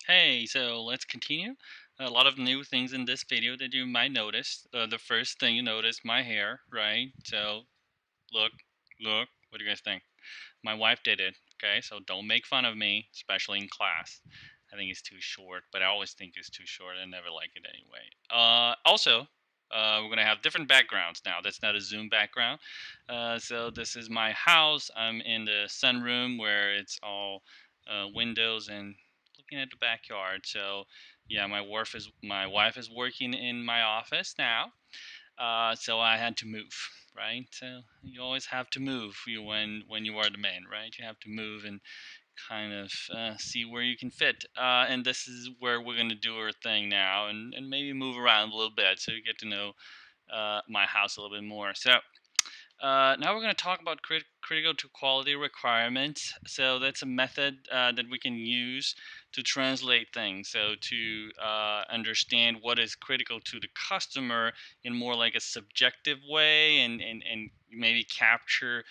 Hey, so let's continue. A lot of new things in this video that you might notice. The first thing you notice, my hair, right? So look, look, what do you guys think? My wife did it, okay? So don't make fun of me, especially in class. I think it's too short, but I always think it's too short. I never like it anyway. Also, we're gonna have different backgrounds now. That's not a Zoom background. So this is my house. I'm in the sunroom where it's all windows and looking at the backyard. So yeah, my wife is working in my office now. So I had to move, right? So you always have to move when you are the man, right? You have to move and kind of see where you can fit. And this is where we're gonna do our thing now, and maybe move around a little bit so you get to know my house a little bit more. So now we're going to talk about critical to quality requirements. So that's a method that we can use to translate things. So to understand what is critical to the customer in more like a subjective way, and maybe capture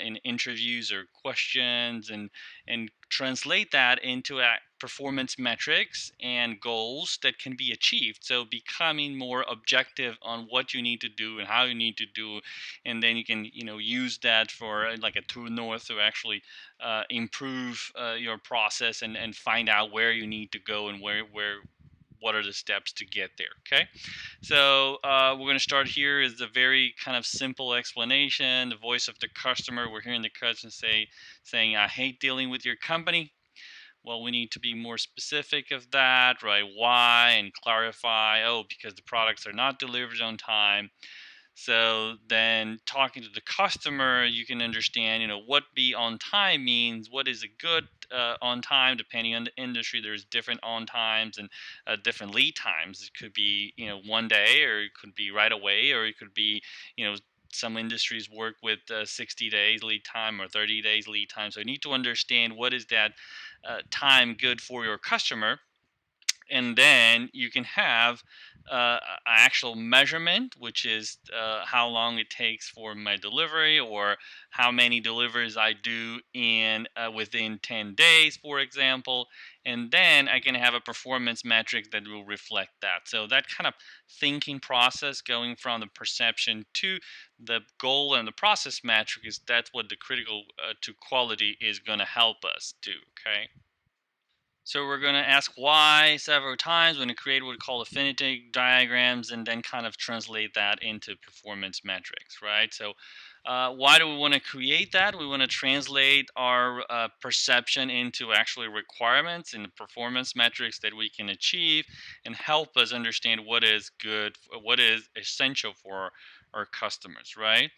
in interviews or questions, and translate that into performance metrics and goals that can be achieved. So becoming more objective on what you need to do and how you need to do, and then you can use that for like a true north to actually improve your process, and find out where you need to go and where what are the steps to get there. Okay, so we're going to start here is a very kind of simple explanation. The voice of the customer, we're hearing the customer saying, I hate dealing with your company. Well, we need to be more specific of that, right? Why, and clarify. Oh, because the products are not delivered on time. So then talking to the customer, you can understand, what be on time means, what is a good on time, depending on the industry. There's different on times and different lead times. It could be, one day, or it could be right away, or it could be, you know, some industries work with 60 days lead time or 30 days lead time. So you need to understand what is that time good for your customer, and then you can have an actual measurement, which is how long it takes for my delivery, or how many deliveries I do in within 10 days, for example. And then I can have a performance metric that will reflect that. So that kind of thinking process, going from the perception to the goal and the process metric, is that's what the critical to quality is going to help us do. Okay. So we're going to ask why several times. We're going to create what we call affinity diagrams, and then kind of translate that into performance metrics, right? So why do we want to create that? We want to translate our perception into actually requirements and performance metrics that we can achieve, and help us understand what is good, what is essential for our customers, right?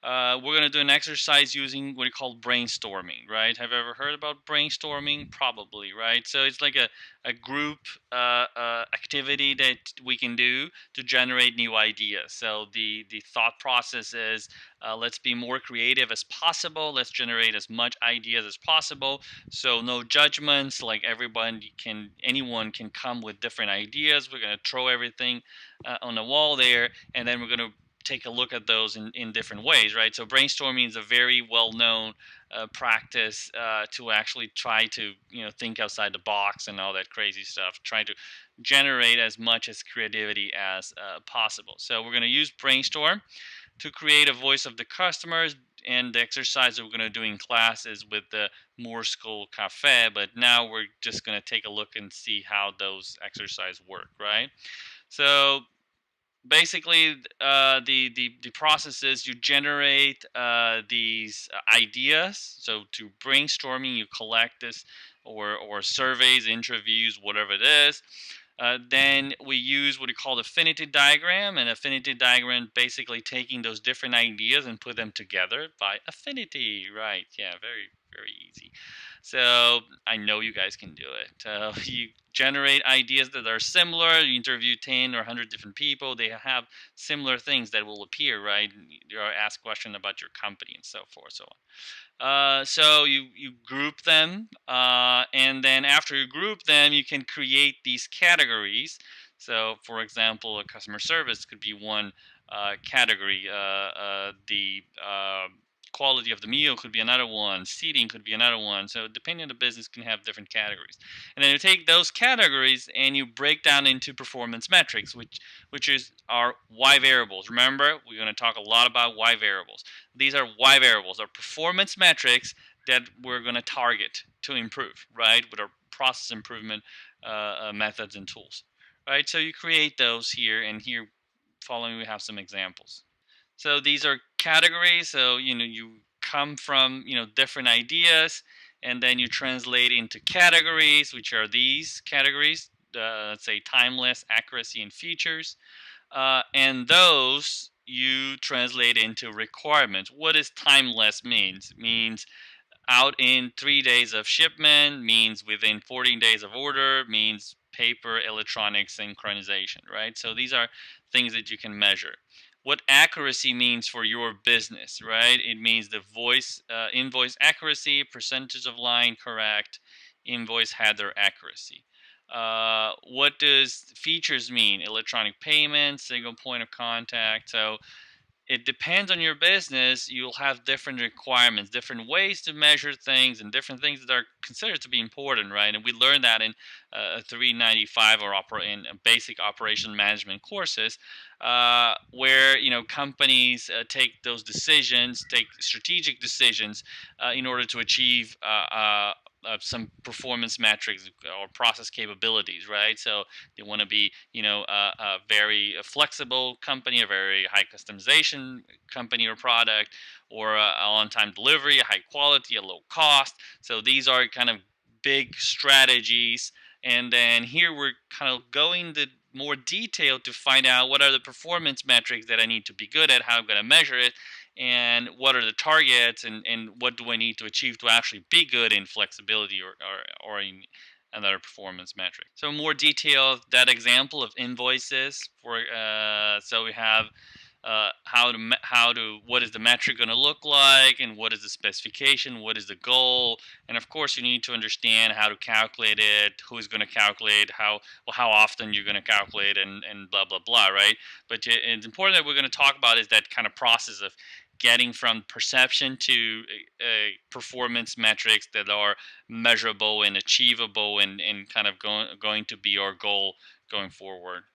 We're going to do an exercise using what we call brainstorming, right? Have you ever heard about brainstorming? Probably, right? So it's like a group activity that we can do to generate new ideas. So the thought process is, let's be more creative as possible. Let's generate as much ideas as possible. So no judgments, like anyone can come with different ideas. We're going to throw everything on the wall there, and then we're going to take a look at those in different ways, right? So brainstorming is a very well-known practice to actually try to think outside the box and all that crazy stuff, trying to generate as much as creativity as possible. So we're going to use brainstorm to create a voice of the customers. And the exercise that we're going to do in class is with the Moore School Cafe, but now we're just going to take a look and see how those exercises work, right? So basically the process is you generate these ideas. So to brainstorming, you collect this, or surveys, interviews, whatever it is. Then we use what we call the affinity diagram, and affinity diagram basically taking those different ideas and put them together by affinity, right? Yeah, very very easy. So I know you guys can do it. You generate ideas that are similar. You interview 10 or 100 different people. They have similar things that will appear, right? You are asked questions about your company and so forth, so on. So you group them, and then after you group them, you can create these categories. So, for example, a customer service could be one category. The quality of the meal could be another one, seating could be another one. So depending on the business, can have different categories. And then you take those categories and you break down into performance metrics, which is our Y variables. Remember, we're going to talk a lot about Y variables. These are Y variables, are performance metrics that we're going to target to improve, right, with our process improvement methods and tools, right? So you create those here, and here following we have some examples. So these are categories. So you come from different ideas, and then you translate into categories, which are these categories. Let's say timeless, accuracy, and features. And those you translate into requirements. What does timeless means? It means out in 3 days of shipment, means within 14 days of order, means paper electronic synchronization, right? So these are things that you can measure. What accuracy means for your business, right? It means the invoice accuracy, percentage of line correct, invoice header accuracy. What does features mean? Electronic payments, single point of contact. So it depends on your business. You'll have different requirements, different ways to measure things, and different things that are considered to be important, right? And we learned that in 395 or in basic operation management courses, where companies take those decisions, take strategic decisions in order to achieve some performance metrics or process capabilities, right? So they want to be, a very flexible company, a very high customization company or product, or on-time delivery, a high quality, a low cost. So these are kind of big strategies. And then here we're kind of going to more detail to find out what are the performance metrics that I need to be good at, how I'm going to measure it, and what are the targets, and what do I need to achieve to actually be good in flexibility or in another performance metric. So more detail, that example of invoices for so we have what is the metric going to look like, and what is the specification, what is the goal, and of course you need to understand how to calculate it, who is going to calculate, how often you're going to calculate, and blah blah blah, right? But it's important that we're going to talk about is that kind of process of getting from perception to performance metrics that are measurable and achievable, and kind of going to be our goal going forward.